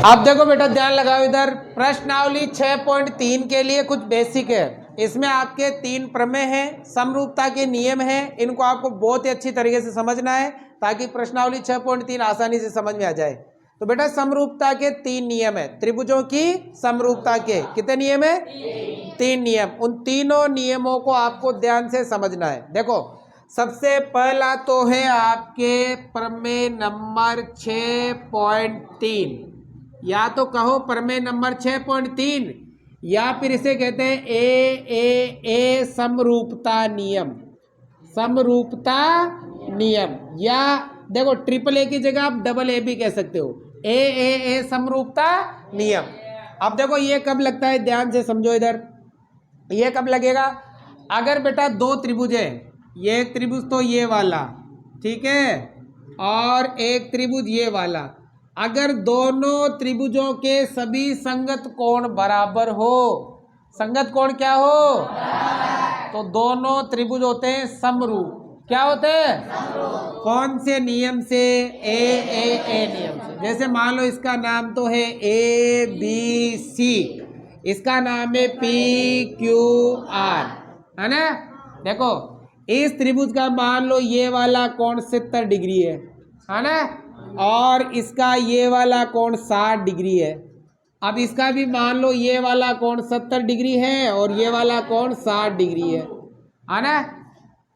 अब देखो बेटा ध्यान लगाओ इधर, प्रश्नावली 6.3 के लिए कुछ बेसिक है। इसमें आपके 3 प्रमेय हैं, समरूपता के नियम हैं, इनको आपको बहुत ही अच्छी तरीके से समझना है ताकि प्रश्नावली 6.3 आसानी से समझ में आ जाए। तो बेटा समरूपता के 3 नियम है, त्रिभुजों की समरूपता के कितने नियम है? 3 नियम। उन तीनों नियमों को आपको ध्यान से समझना है। देखो सबसे पहला तो है आपके प्रमेय नंबर 6.3, या तो कहो प्रमेय नंबर 6.3 या फिर इसे कहते हैं ए समरूपता नियम। समरूपता नियम, या देखो ट्रिपल ए की जगह आप डबल ए भी कह सकते हो, ए समरूपता नियम। अब देखो ये कब लगता है, ध्यान से समझो इधर, ये कब लगेगा? अगर बेटा 2 त्रिभुज है, ये त्रिभुज तो ये वाला, ठीक है, और एक त्रिभुज ये वाला, अगर दोनों त्रिभुजों के सभी संगत कोण बराबर हो, संगत कोण क्या हो? तो दोनों त्रिभुज होते हैं समरूप। क्या होते हैं? कौन से नियम से? ए नियम से। जैसे मान लो इसका नाम तो है ए बी सी, इसका नाम है पी क्यू आर, है ना? देखो इस त्रिभुज का मान लो ये वाला कोण 70 डिग्री है ना, और इसका ये वाला कोण 60 डिग्री है। अब इसका भी मान लो ये वाला कोण 70 डिग्री है और ये वाला कोण 60 डिग्री है ना?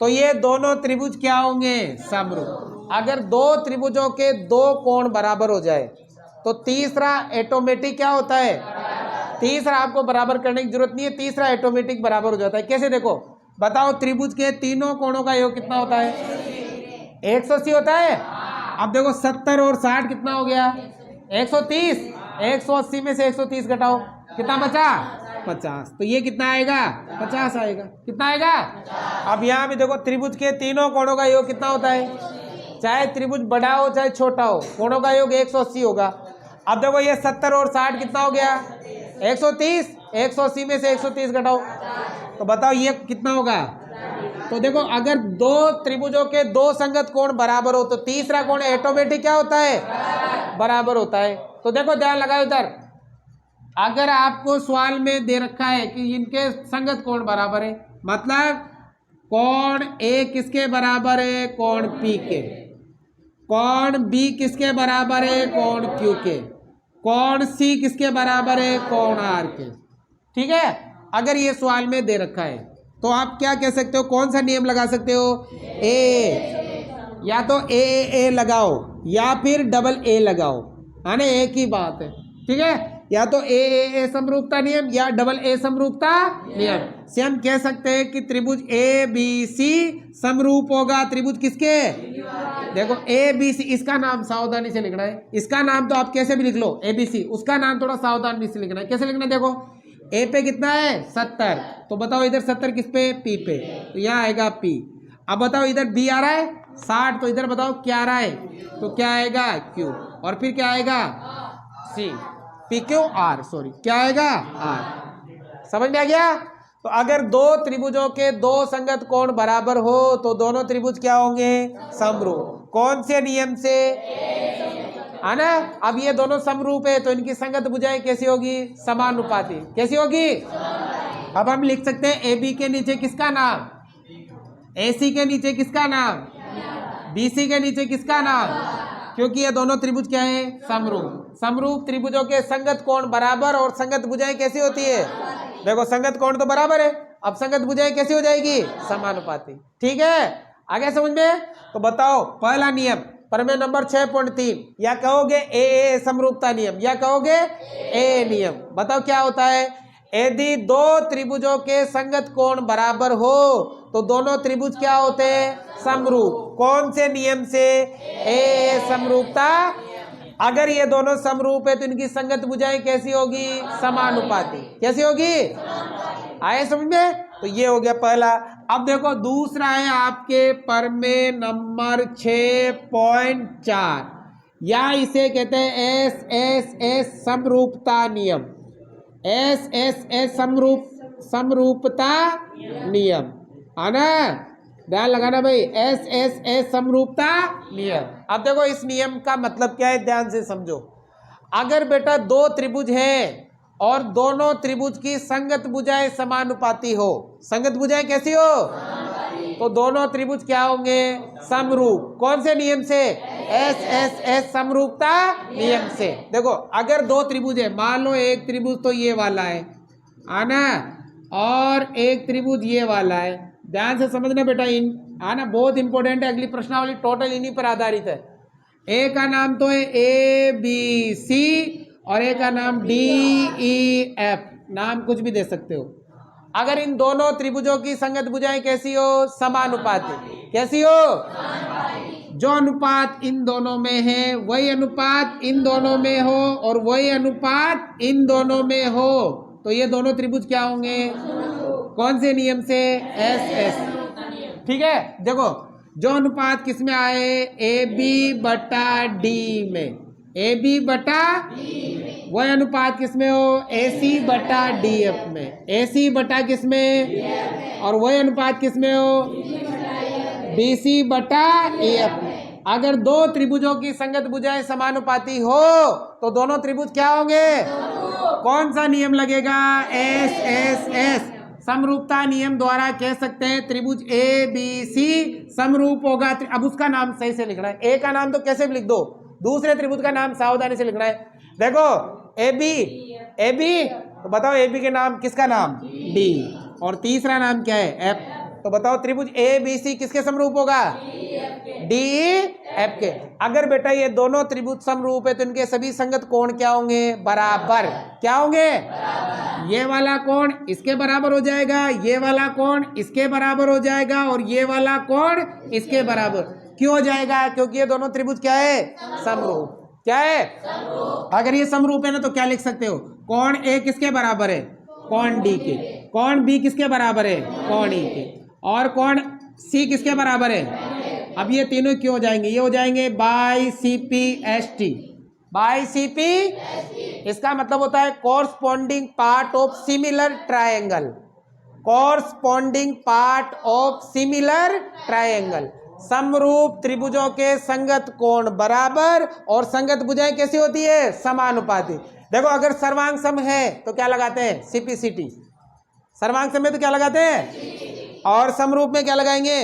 तो ये दोनों त्रिभुज क्या होंगे? समरूप। अगर 2 त्रिभुजों के 2 कोण बराबर हो जाए तो तीसरा ऑटोमेटिक क्या होता है? तीसरा आपको बराबर करने की जरूरत नहीं है, तीसरा ऑटोमेटिक बराबर हो जाता है। कैसे देखो, बताओ त्रिभुज के तीनों कोणों का योग कितना होता है? 180 होता है। अब देखो 70 और 60 कितना हो गया? 130। 180 में से 130 घटाओ, कितना बचा? 50। तो ये कितना आएगा? 50 आएगा। कितना आएगा? अब यहाँ भी देखो त्रिभुज के तीनों कोणों का योग कितना होता है? चाहे त्रिभुज बड़ा हो चाहे छोटा हो, कोणों का योग 180 होगा। अब देखो ये 70 और 60 कितना हो गया? 130। 180 में से 130 घटाओ, तो बताओ ये कितना होगा? तो देखो अगर 2 त्रिभुजों के 2 संगत कोण बराबर हो तो तीसरा कोण ऑटोमेटिक क्या होता है? बराबर होता है। तो देखो ध्यान लगाओ इधर, अगर आपको सवाल में दे रखा है कि इनके संगत कोण बराबर है, मतलब कोण ए किसके बराबर है? कोण पी के। कोण बी किसके बराबर है? कोण क्यू के। कोण सी किसके बराबर है? कोण आर के। ठीक है, अगर ये सवाल में दे रखा है तो आप क्या कह सकते हो? कौन सा नियम लगा सकते हो? ए, या तो ए लगाओ या फिर डबल ए लगाओ, है ना? एक ही बात है, ठीक है? या तो ए समरूपता नियम या डबल ए समरूपता नियम से हम कह सकते हैं कि त्रिभुज ए बी सी समरूप होगा त्रिभुज किसके? देखो ए बी सी, इसका नाम सावधानी से लिखना है, इसका नाम तो आप कैसे भी लिख लो ए बी सी, उसका नाम थोड़ा सावधानी से लिखना है। कैसे लिखना है? देखो ए पे कितना है? 70, तो बताओ इधर 70 किस पे? पी पे, तो यहाँ आएगा पी। अब बताओ इधर बी आ रहा है 60, तो इधर बताओ क्या आ रहा है? तो क्या आएगा? क्यू, और फिर क्या आएगा? सी, पी क्यू आर, सॉरी क्या आएगा? आर। समझ में आ गया? तो अगर 2 त्रिभुजों के 2 संगत कोण बराबर हो तो दोनों त्रिभुज क्या होंगे? समरूप। कौन से नियम से? है ना? अब ये दोनों समरूप है तो इनकी संगत भुजाएं कैसी होगी? समानुपाती। कैसी होगी? अब हम लिख सकते हैं ए बी के नीचे किसका नाम? ए सी के नीचे किसका नाम? बी सी के नीचे किसका नाम? क्योंकि ये दोनों त्रिभुज क्या है? समरूप। समरूप त्रिभुजों के संगत कोण बराबर और संगत भुजाएं कैसी होती है? देखो संगत कोण तो बराबर है, अब संगत भुजाएं कैसी हो जाएगी? समानुपाती। ठीक है, आगे समझ में? तो बताओ पहला नियम प्रमेय नंबर 6.3, या कहोगे ए समरूपता नियम या कहोगे ए नियम। बताओ क्या होता है? यदि 2 त्रिभुजों के संगत कोण बराबर हो तो दोनों त्रिभुज क्या होते हैं? समरूप। कौन से नियम से? ए समरूपता। अगर ये दोनों समरूप है तो इनकी संगत भुजाएं कैसी होगी? समानुपाती। कैसी होगी? आए समझ में? तो ये हो गया पहला। अब देखो दूसरा है आपके प्रमेय नंबर 6.4, या इसे कहते हैं एस समरूपता नियम। एस समरूपता नियम, है ना? ध्यान लगाना भाई, एस समरूपता नियम। अब देखो इस नियम का मतलब क्या है, ध्यान से समझो। अगर बेटा दो त्रिभुज है और दोनों त्रिभुज की संगत भुजाएं समानुपाती हो, संगत भुजाएं कैसी हो, तो दोनों त्रिभुज क्या होंगे, समरूप। कौन से नियम से, एस एस एस समरूपता नियम से। देखो अगर दो त्रिभुज है, मान लो एक त्रिभुज तो ये वाला है आना, और एक त्रिभुज ये वाला है, ध्यान से समझना बेटा, इन आना बहुत इंपॉर्टेंट है, अगली प्रश्नावली टोटल इन्हीं पर आधारित है। ए का नाम तो है ए बी सी और ए का नाम डी ई एफ, नाम कुछ भी दे सकते हो। अगर इन दोनों त्रिभुजों की संगत भुजाएं कैसी हो, समानुपाती। कैसी हो, जो अनुपात इन दोनों में है वही अनुपात इन दोनों में हो और वही अनुपात इन दोनों में हो, तो ये दोनों त्रिभुज क्या होंगे, कौन से नियम से, एस एस। ठीक है, देखो जो अनुपात किस में आए, ए बी बटा डी में, ए बी बटा वह अनुपात किस में हो, ए सी बटा डी एफ में, ए सी बटा किस में, और वही अनुपात किस में हो, बी सी बटा ए एफ में। अगर दो त्रिभुजों की संगत भुजाएं समानुपाती हो तो दोनों त्रिभुज क्या होंगे, कौन सा नियम लगेगा, एस एस एस समरूपता नियम द्वारा कह सकते हैं त्रिभुज ए बी सी समरूप होगा। अब उसका नाम सही से लिखना है, ए का नाम तो कैसे भी लिख दो, दूसरे त्रिभुज का नाम सावधानी से लिखना है। देखो ए बी तो बताओ ए बी के नाम, किसका नाम, डी, और तीसरा नाम क्या है, एफ, तो बताओ त्रिभुज ए बी सी किसके समरूप होगा, डी एफ के। अगर बेटा ये दोनों त्रिभुज समरूप है तो इनके सभी संगत कोण क्या होंगे, बराबर। क्या होंगे, ये वाला कोण इसके बराबर हो जाएगा, ये वाला कोण इसके बराबर हो जाएगा, और ये वाला कोण इसके बराबर। क्यों हो जाएगा, क्योंकि ये दोनों त्रिभुज क्या है, समरूप। क्या है, अगर ये समरूप है ना तो क्या लिख सकते हो, कोण ए किसके बराबर है, कोण डी के, कोण बी किसके बराबर है, कोण ई के, और कोण सी किसके बराबर है। अब ये तीनों क्यों हो जाएंगे, ये हो जाएंगे by C P S T, by C P, इसका मतलब होता है corresponding part of similar triangle, corresponding part of similar triangle. समरूप त्रिभुजों के संगत कोण बराबर और संगत भुजाएं कैसी होती है, समानुपाती। देखो अगर सर्वांग सम है तो क्या लगाते हैं, सीपीसीटी, सर्वांग सम में तो क्या लगाते हैं, और समरूप में क्या लगाएंगे,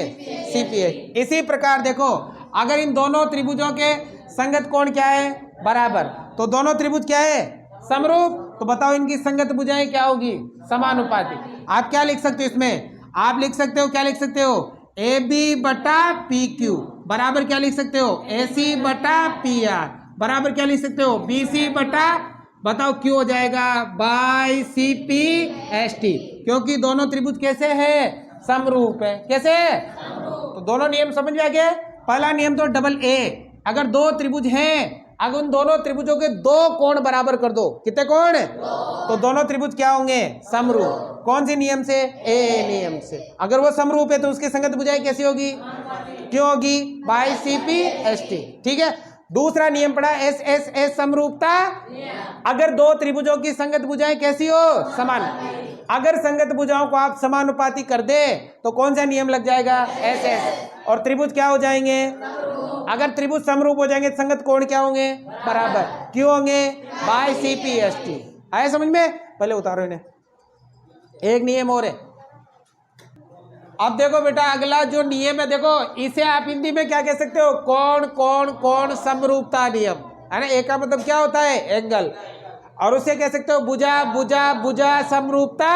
सीपीएच। इसी प्रकार देखो अगर इन दोनों त्रिभुजों के संगत कोण क्या है, बराबर, तो दोनों त्रिभुज क्या है, समरूप, तो बताओ इनकी संगत भुजाएं क्या होगी, समानुपाती। आप क्या लिख सकते हो इसमें, आप लिख सकते हो, क्या लिख सकते हो, ए बी बटा पी क्यू बराबर क्या लिख सकते हो, ए सी बटा पी आर बराबर क्या लिख सकते हो, बी सी बटा, बताओ क्यों हो जाएगा, by C P S T, क्योंकि दोनों त्रिभुज कैसे है, समरूप है। कैसे, तो दोनों नियम समझ में आ गया। पहला नियम तो डबल ए, अगर दो त्रिभुज हैं, अगर उन दोनों त्रिभुजों के दो कोण बराबर कर दो, कितने कोण, तो दोनों त्रिभुज क्या होंगे, समरूप। कौन से नियम से, ए नियम से। अगर वो समरूप है तो उसकी संगत भुजाएं कैसी होगी, क्यों होगी, by C P S T. ठीक है, दूसरा नियम पड़ा एस एस एस समरूपता, अगर दो त्रिभुजों की संगत भुजाएं कैसी हो, समान। अगर संगत भुजाओं को आप समानुपाती कर दे तो कौन सा नियम लग जाएगा, एस एस, और त्रिभुज क्या हो जाएंगे, अगर त्रिभुज समरूप हो जाएंगे संगत कोण क्या होंगे, बराबर। क्यों होंगे, by C P S T. आए समझ में, पहले उतारो इन्हें। एक नियम और है, अब देखो बेटा अगला जो नियम है, देखो इसे आप हिंदी में क्या कह सकते हो, कोण कोण कोण समरूपता नियम, है ना। एक का मतलब क्या होता है, एंगल, और उसे कह सकते हो भुजा भुजा भुजा समरूपता,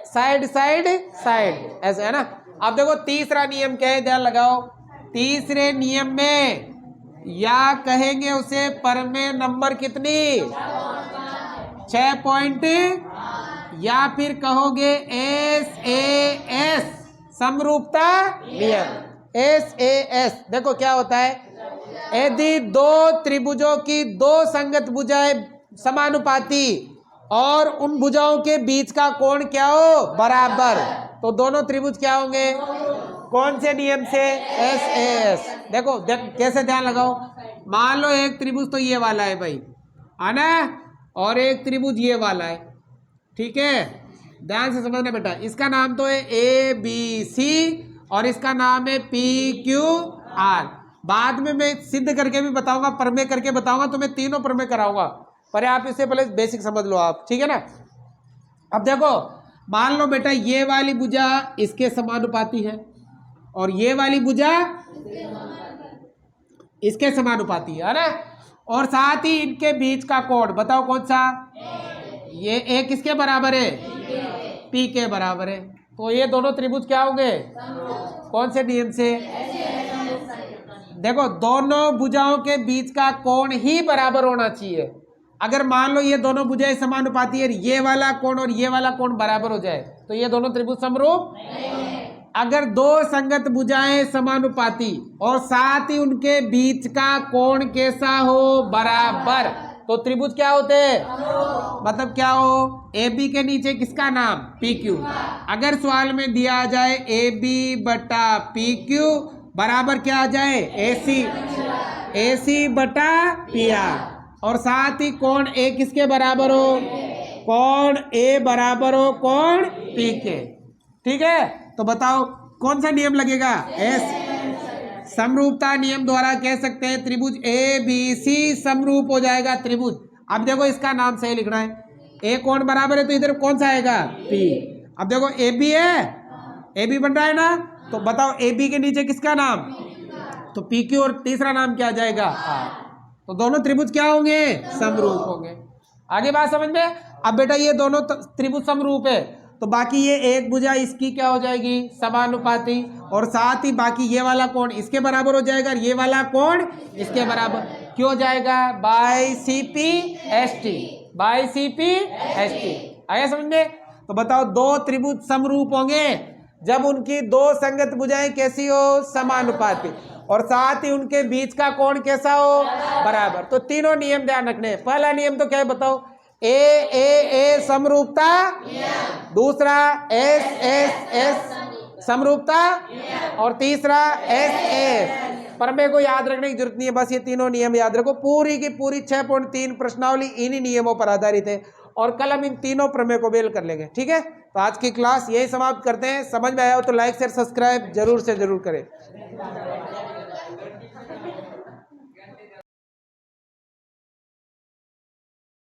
साइड साइड साइड, ऐसे है ना। अब देखो तीसरा नियम क्या है, ध्यान लगाओ। तीसरे नियम में या कहेंगे उसे परमेय नंबर कितनी, 6 पॉइंट, या फिर कहोगे एस ए एस समरूपता नियम, एस ए एस। देखो क्या होता है, यदि दो त्रिभुजों की दो संगत भुजाएं समानुपाती और उन भुजाओं के बीच का कोण क्या हो, बराबर, तो दोनों त्रिभुज क्या होंगे, कौन से नियम से, एस ए एस। देखो कैसे, ध्यान लगाओ। मान लो एक त्रिभुज तो ये वाला है भाई, है ना, और एक त्रिभुज ये वाला है, ठीक है, ध्यान से समझना बेटा। इसका नाम तो है ए बी सी और इसका नाम है पी क्यू आर। बाद में मैं सिद्ध करके भी बताऊंगा, प्रमेय करके बताऊंगा, तो मैं तीनों प्रमेय कराऊंगा, पर आप इससे पहले बेसिक समझ लो आप, ठीक है ना। अब देखो, मान लो बेटा ये वाली भुजा इसके समानुपाती है और ये वाली भुजा इसके समानुपाती है ना, और साथ ही इनके बीच का कोण बताओ कौन सा, ये ए किसके बराबर है, पी के बराबर है। तो ये दोनों त्रिभुज क्या होंगे, कौन से नियम से, देखो दोनों भुजाओं के बीच का कोण ही बराबर होना चाहिए। अगर मान लो ये दोनों भुजाएं समानुपाती है, ये वाला कोण और ये वाला कोण बराबर हो जाए तो ये दोनों त्रिभुज समरूप अगर दो संगत भुजाएं समानुपाती और साथ ही उनके बीच का कोण कैसा हो, बराबर, तो त्रिभुज क्या होते हैं, मतलब क्या हो, ए बी के नीचे किसका नाम, पी क्यू। अगर सवाल में दिया जाए ए बी बटा पी क्यू बराबर क्या आ जाए, ए सी बटा पी आर, और साथ ही कोण ए किसके बराबर हो, कोण ए बराबर हो कोण पी के, ठीक है। तो बताओ कौन सा नियम लगेगा, एस, समरूपता नियम द्वारा कह सकते हैं त्रिभुज ए बी सी समरूप हो जाएगा त्रिभुज। अब देखो इसका नाम सही लिखना है, ए कोण बराबर है तो इधर कौन सा आएगा, पी। अब देखो ए बी है, ए बी बन रहा है ना, तो बताओ ए बी के नीचे किसका नाम, तो पी क्यू, और तीसरा नाम क्या जाएगा, आर। तो दोनों त्रिभुज क्या होंगे, समरूप होंगे। आगे बात समझ में। अब बेटा ये दोनों त्रिभुज समरूप है तो बाकी ये एक भुजा इसकी क्या हो जाएगी, समानुपाती, और साथ ही बाकी ये वाला कोण इसके बराबर हो जाएगा और ये वाला कोण इसके बराबर क्यों हो जाएगा, by C P S T, by C P S T. आया समझ में। तो बताओ दो त्रिभुज समरूप होंगे जब उनकी दो संगत भुजाएं कैसी हो, समानुपाती, और साथ ही उनके बीच का कोण कैसा हो, बराबर। तो तीनों नियम ध्यान रखने। पहला नियम तो क्या है बताओ, ए समरूपता, दूसरा एस समरूपता, और तीसरा एस। प्रमेय को याद रखने की जरूरत नहीं है, बस ये तीनों नियम याद रखो। पूरी की पूरी 6.3 प्रश्नावली इन्हीं नियमों पर आधारित है और कल हम इन तीनों प्रमेय को बेल कर लेंगे, ठीक है। तो आज की क्लास यही समाप्त करते हैं। समझ में आया हो तो लाइक शेयर सब्सक्राइब जरूर से जरूर करें।